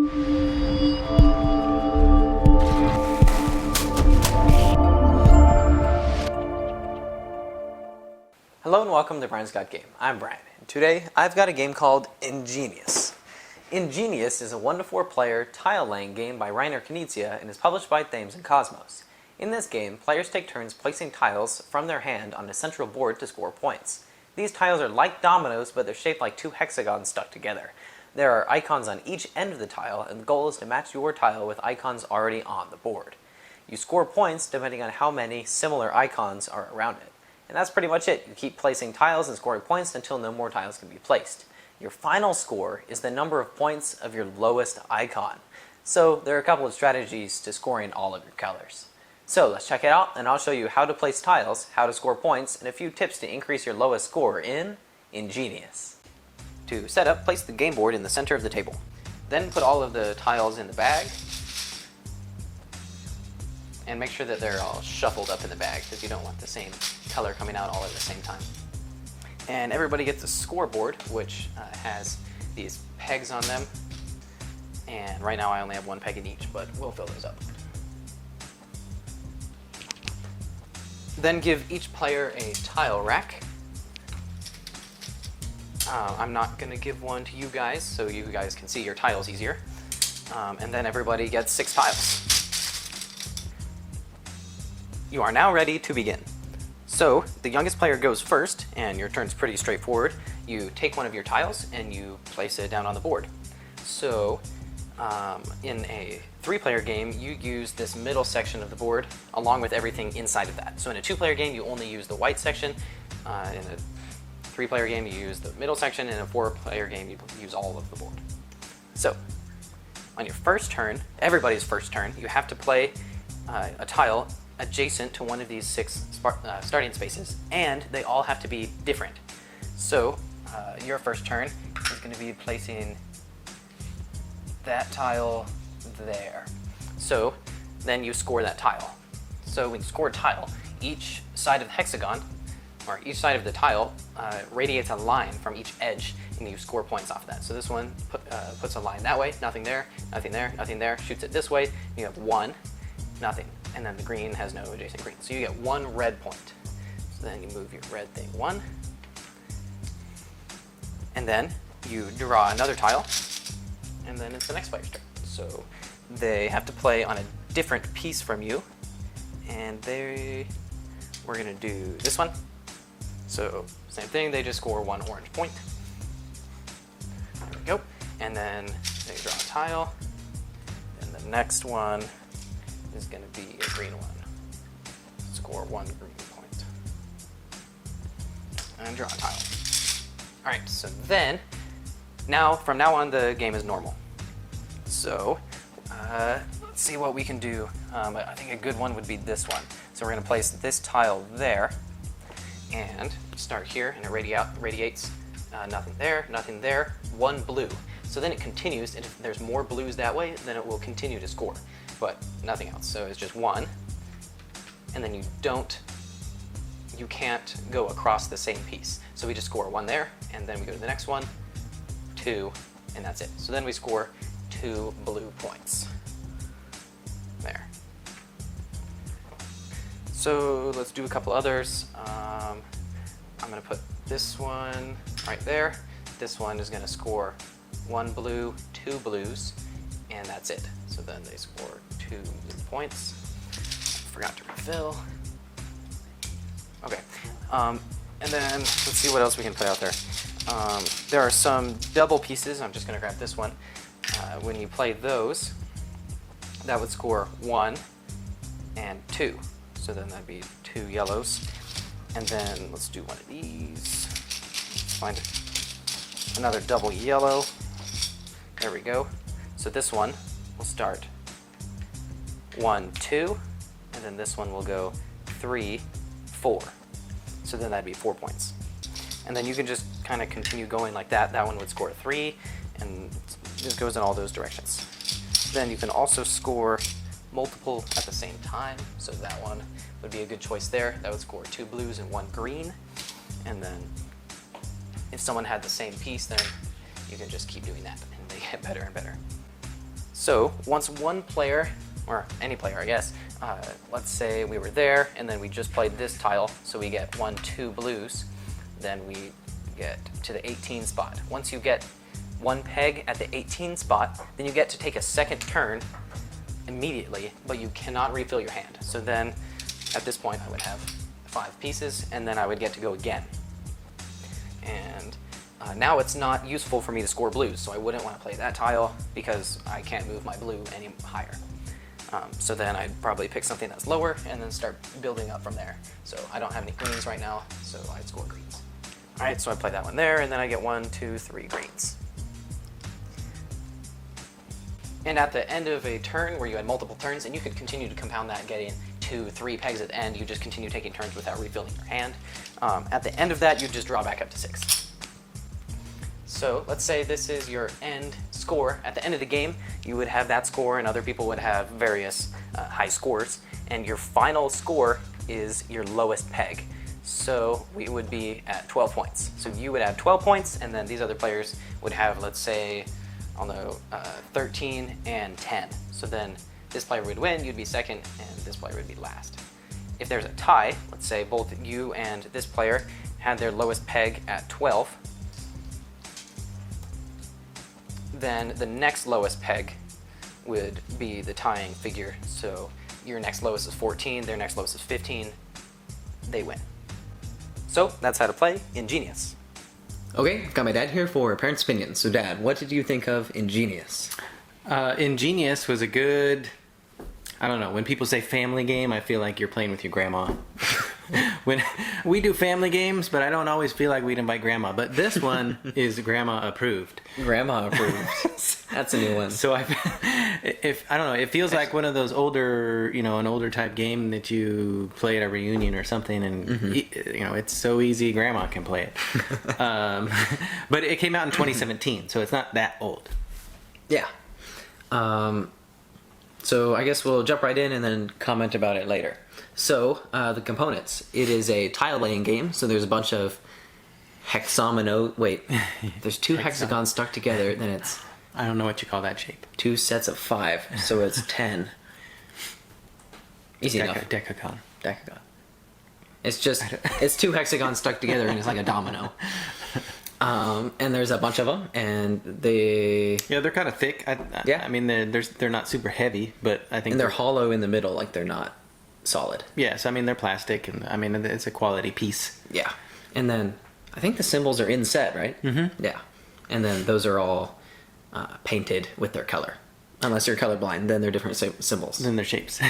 Hello and welcome to Brian's Got Game. I'm Brian, and today I've got a game called Ingenious. Ingenious is a 1-to-4 player tile-laying game by Reiner Knizia and is published by Thames and Cosmos. In this game, players take turns placing tiles from their hand on a central board to score points. These tiles are like dominos, but they're shaped like 2 hexagons stuck together. There are icons on each end of the tile, and the goal is to match your tile with icons already on the board. You score points depending on how many similar icons are around it. And that's pretty much it. You keep placing tiles and scoring points until no more tiles can be placed. Your final score is the number of points of your lowest icon. So there are a couple of strategies to scoring all of your colors. So let's check it out, and I'll show you how to place tiles, how to score points, and a few tips to increase your lowest score in Ingenious. To set up, place the game board in the center of the table. Then put all of the tiles in the bag, and make sure that they're all shuffled up in the bag because you don't want the same color coming out all at the same time. And everybody gets a scoreboard, which has these pegs on them. And right now I only have 1 peg in each, but we'll fill those up. Then give each player a tile rack. I'm not going to give one to you guys, so you guys can see your tiles easier. And then everybody gets 6 tiles. You are now ready to begin. So, the youngest player goes first, and your turn's pretty straightforward. You take one of your tiles and you place it down on the board. So, in a 3-player game, you use this middle section of the board along with everything inside of that. So in a 2-player game, you only use the white section. In a 3-player game, you use the middle section. In a 4-player game, you use all of the board. So, on your first turn, everybody's first turn, you have to play a tile adjacent to one of these 6 starting spaces, and they all have to be different. So your first turn is going to be placing that tile there. So then you score that tile. So when you score a tile, each side of the hexagon, or each side of the tile, radiates a line from each edge, and you score points off of that. So this one puts a line that way, nothing there, nothing there, nothing there, shoots it this way, you have 1, nothing. And then the green has no adjacent green. So you get 1 red point. So then you move your red thing 1. And then you draw another tile, and then it's the next player's turn. So they have to play on a different piece from you, and we're gonna do this one. So same thing, they just score 1 orange point. There we go. And then they draw a tile, and the next one is going to be a green one. Score 1 green point. And draw a tile. Alright, so then, from now on, the game is normal. So, let's see what we can do. I think a good one would be this one. So we're going to place this tile there, and start here, and it radiates nothing there, 1 blue. So then it continues, and if there's more blues that way, then it will continue to score. But nothing else. So it's just 1, and then you can't go across the same piece. So we just score 1 there, and then we go to the next one, 2, and that's it. So then we score 2 blue points. There. So let's do a couple others. I'm going to put this one right there. This one is going to score 1 blue, 2 blues, and that's it. So then they score 2 blue points. Forgot to refill. Okay, and then let's see what else we can put out there. There are some double pieces. I'm just going to grab this one. When you play those, that would score 1 and 2. So then that'd be 2 yellows. And then let's do one of these. Find another double yellow. There we go. So this one will start 1, 2, and then this one will go 3, 4. So then that'd be 4 points. And then you can just kind of continue going like that. That one would score 3, and it just goes in all those directions. Then you can also score multiple at the same time. So that one would be a good choice there. That would score 2 blues and 1 green. And then if someone had the same piece, then you can just keep doing that, and they get better and better. So once one player, or any player I guess, let's say we were there and then we just played this tile, so we get 1, 2 blues, then we get to the 18 spot. Once you get one peg at the 18 spot, then you get to take a second turn immediately, but you cannot refill your hand. So then at this point I would have 5 pieces and then I would get to go again. And now it's not useful for me to score blues, so I wouldn't want to play that tile because I can't move my blue any higher. So then I'd probably pick something that's lower and then start building up from there. So I don't have any greens right now, so I'd score greens. All right, so I play that one there, and then I get 1, 2, 3 greens. And at the end of a turn where you had multiple turns, and you could continue to compound that, getting 2, 3 pegs at the end, you just continue taking turns without refilling your hand. At the end of that, you just draw back up to 6. So let's say this is your end score. At the end of the game, you would have that score and other people would have various high scores. And your final score is your lowest peg. So we would be at 12 points. So you would have 12 points and then these other players would have, let's say, I don't know, 13 and 10. So then this player would win, you'd be second, and this player would be last. If there's a tie, let's say both you and this player had their lowest peg at 12, then the next lowest peg would be the tying figure. So your next lowest is 14, their next lowest is 15, they win. So that's how to play Ingenious. Okay, got my dad here for parents' opinions. So Dad, what did you think of Ingenious? Ingenious was a good, I don't know, when people say family game, I feel like you're playing with your grandma. When we do family games, but I don't always feel like we'd invite grandma. But this one is grandma approved. Grandma approved. That's a new one. So I don't know, it feels like one of those older, an older type game that you play at a reunion or something, and it's so easy, grandma can play it. But it came out in 2017, so it's not that old. Yeah. So I guess we'll jump right in and then comment about it later. So, the components. It is a tile laying game, so there's a bunch of there's 2 hexagons stuck together, then it's... I don't know what you call that shape. 2 sets of 5, so it's 10. Easy enough. Decagon. It's 2 hexagons stuck together and it's like a domino. And there's a bunch of them, and they're kind of thick. I mean, they're not super heavy, but I think... And they're hollow in the middle, like they're not solid. Yeah, so I mean, they're plastic, and I mean, it's a quality piece. Yeah. And then I think the symbols are in set, right? Mm-hmm. Yeah. And then those are all painted with their color. Unless you're colorblind, then they're different symbols. Then they're shapes.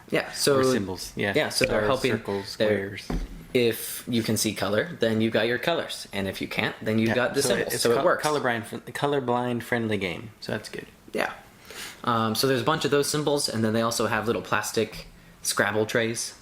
Yeah, so... Or symbols, yeah. Yeah, so they're helping... Circles, squares. If you can see color, then you've got your colors. And if you can't, then you've got the symbols. So it works. Colorblind friendly game, so that's good. Yeah. So there's a bunch of those symbols, and then they also have little plastic Scrabble trays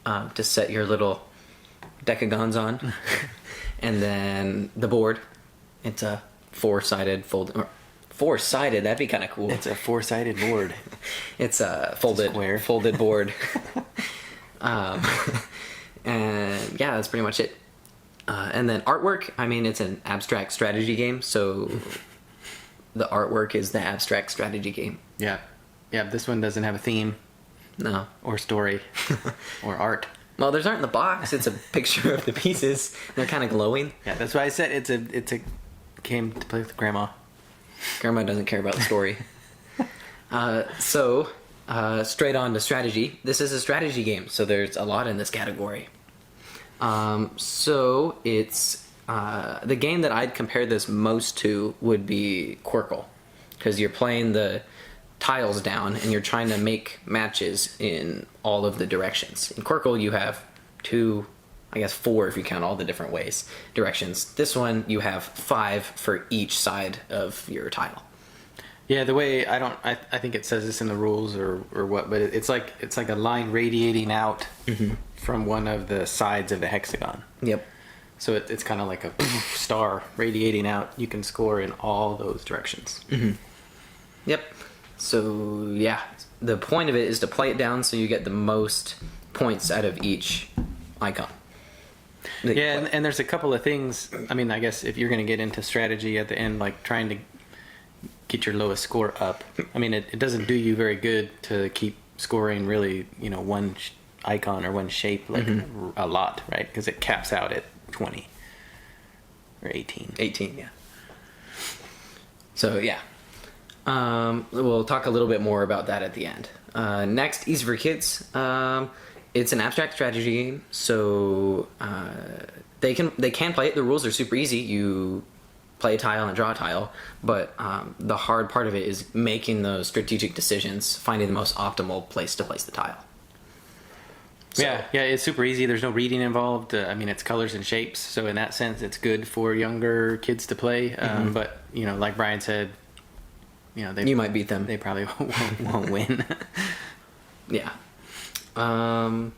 to set your little decagons on. And then the board, it's a four-sided, that'd be kind of cool. It's a four-sided board. It's a folded board. And yeah, that's pretty much it. And then artwork, I mean, it's an abstract strategy game, so the artwork is the abstract strategy game. Yeah. Yeah, this one doesn't have a theme. No. Or story. Or art. Well, there's art in the box. It's a picture of the pieces. They're kind of glowing. Yeah, that's why I said it's a game to play with grandma. Grandma doesn't care about the story. So straight on to strategy. This is a strategy game, so there's a lot in this category. So it's the game that I'd compare this most to would be Quirkle, because you're playing the tiles down and you're trying to make matches in all of the directions. In Quirkle, you have 4 if you count all the different directions. This one, you have 5 for each side of your tile. Yeah, the way I think it says this in the rules or what, but it's like a line radiating out from one of the sides of the hexagon. Yep. So it's kind of like a star radiating out. You can score in all those directions. Mm-hmm. Yep. So yeah, the point of it is to play it down so you get the most points out of each icon. Yeah, and there's a couple of things. I mean, I guess if you're going to get into strategy at the end, like trying to get your lowest score up. I mean, it doesn't do you very good to keep scoring really, one icon or one shape like a lot, right? Because it caps out at 20 or 18. 18, yeah. So yeah, we'll talk a little bit more about that at the end. Next, Easy for Kids. It's an abstract strategy game, so they can play it. The rules are super easy. You play a tile and draw a tile, but the hard part of it is making those strategic decisions, finding the most optimal place to place the tile. So, yeah, it's super easy. There's no reading involved. I mean, it's colors and shapes, so in that sense, it's good for younger kids to play. But like Brian said, you might beat them. They probably won't win. Yeah. Yeah,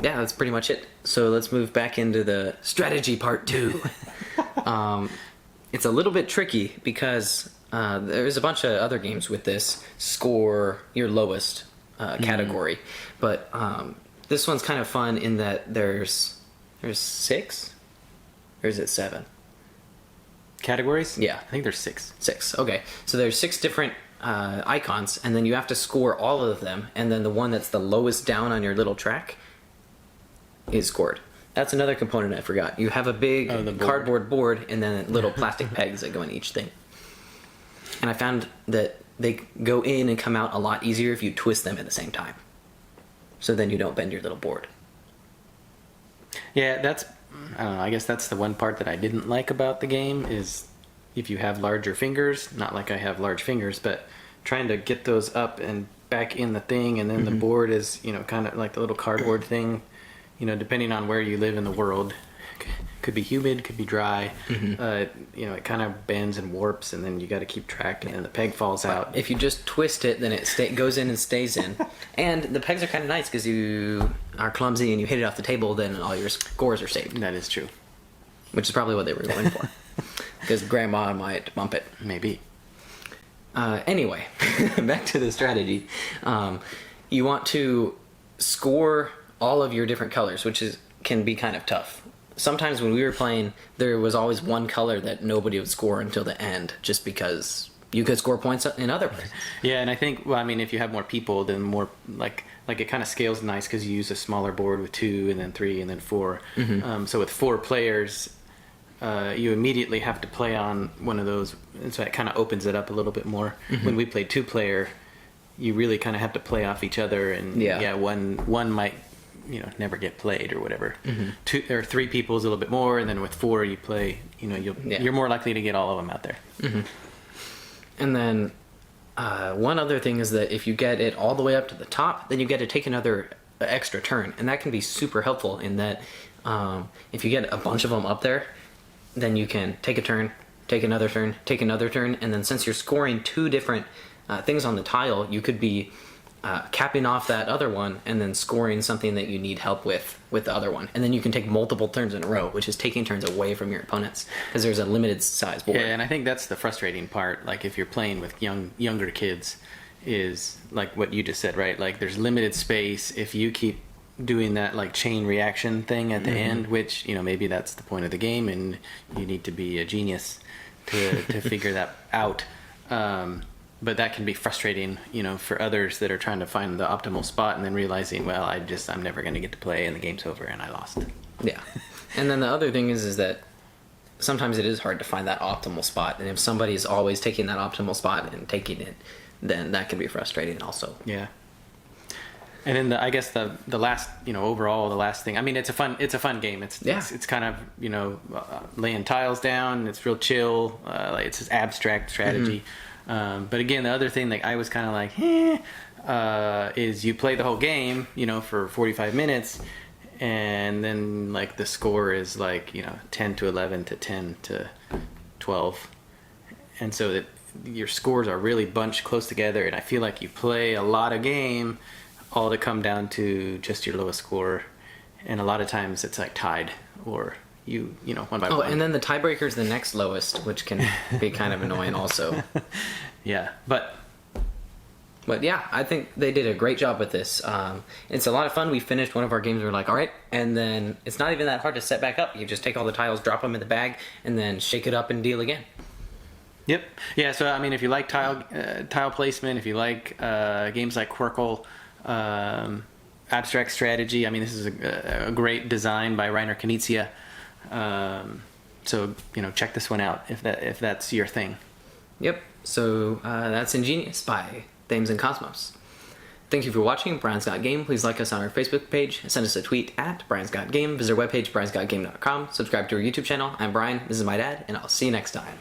that's pretty much it. So let's move back into the strategy part 2. It's a little bit tricky because there's a bunch of other games with this score your lowest category, but this one's kind of fun in that there's 6, or is it 7 categories? Yeah, I think there's 6. 6. Okay, so there's 6 different icons, and then you have to score all of them, and then the one that's the lowest down on your little track is scored. That's another component I forgot. You have a big cardboard board and then little plastic pegs that go in each thing. And I found that they go in and come out a lot easier if you twist them at the same time. So then you don't bend your little board. Yeah, I don't know, I guess that's the one part that I didn't like about the game is if you have larger fingers, not like I have large fingers, but trying to get those up and back in the thing, and then the board is, kind of like the little cardboard thing, depending on where you live in the world. Could be humid, could be dry. It kind of bends and warps, and then you got to keep track, and then the peg falls out. If you just twist it, then it goes in and stays in. And the pegs are kind of nice because you are clumsy and you hit it off the table, then all your scores are saved. That is true. Which is probably what they were going for. Because grandma might bump it. Maybe. Anyway, back to the strategy. You want to score all of your different colors, which can be kind of tough. Sometimes when we were playing, there was always one color that nobody would score until the end, just because you could score points in other places. Yeah, and I think, if you have more people, then more, like it kind of scales nice because you use a smaller board with 2 and then 3 and then 4. So with 4 players, you immediately have to play on one of those, and so it kind of opens it up a little bit more. When we played 2-player, you really kind of have to play off each other, and one might never get played or whatever. 2 or 3 people is a little bit more, and then with 4 you play, you're more likely to get all of them out there. And then one other thing is that if you get it all the way up to the top, then you get to take another extra turn, and that can be super helpful in that if you get a bunch of them up there, then you can take a turn, take another turn, take another turn, and then since you're scoring 2 different things on the tile, you could be capping off that other one and then scoring something that you need help with the other one. And then you can take multiple turns in a row, which is taking turns away from your opponents because there's a limited size board. Yeah, and I think that's the frustrating part. Like if you're playing with younger kids, is like what you just said, right? Like there's limited space. If you keep doing that like chain reaction thing at the end, which maybe that's the point of the game, and you need to be a genius to figure that out. But that can be frustrating, for others that are trying to find the optimal spot and then realizing, well, I'm never going to get to play and the game's over and I lost. Yeah. And then the other thing is that sometimes it is hard to find that optimal spot, and if somebody's always taking that optimal spot and taking it, then that can be frustrating also. Yeah. And then I guess the last, overall the last thing. I mean, it's a fun game. It's kind of laying tiles down. It's real chill. It's this abstract strategy. But again, the other thing that I was kind of like, is you play the whole game, for 45 minutes, and then like the score is like 10 to 11 to 10 to 12, and so that your scores are really bunched close together. And I feel like you play a lot of game, all to come down to just your lowest score, and a lot of times it's like tied or one by one. And then the tiebreaker is the next lowest, which can be kind of annoying also. Yeah, but yeah, I think they did a great job with this. It's a lot of fun. We finished one of our games, we were like, all right, and then it's not even that hard to set back up. You just take all the tiles, drop them in the bag, and then shake it up and deal again. Yep. Yeah. So I mean, if you like tile placement, if you like games like Quirkle, abstract strategy, I mean, this is a great design by Reiner Knizia. So check this one out if that's your thing. Yep. So that's Ingenious by Thames and Cosmos. Thank you for watching Brian's Got Game. Please like us on our Facebook page. Send us a tweet at Brian's Got Game. Visit our webpage, briansgotgame.com. Subscribe to our YouTube channel. I'm Brian. This is my dad, and I'll see you next time.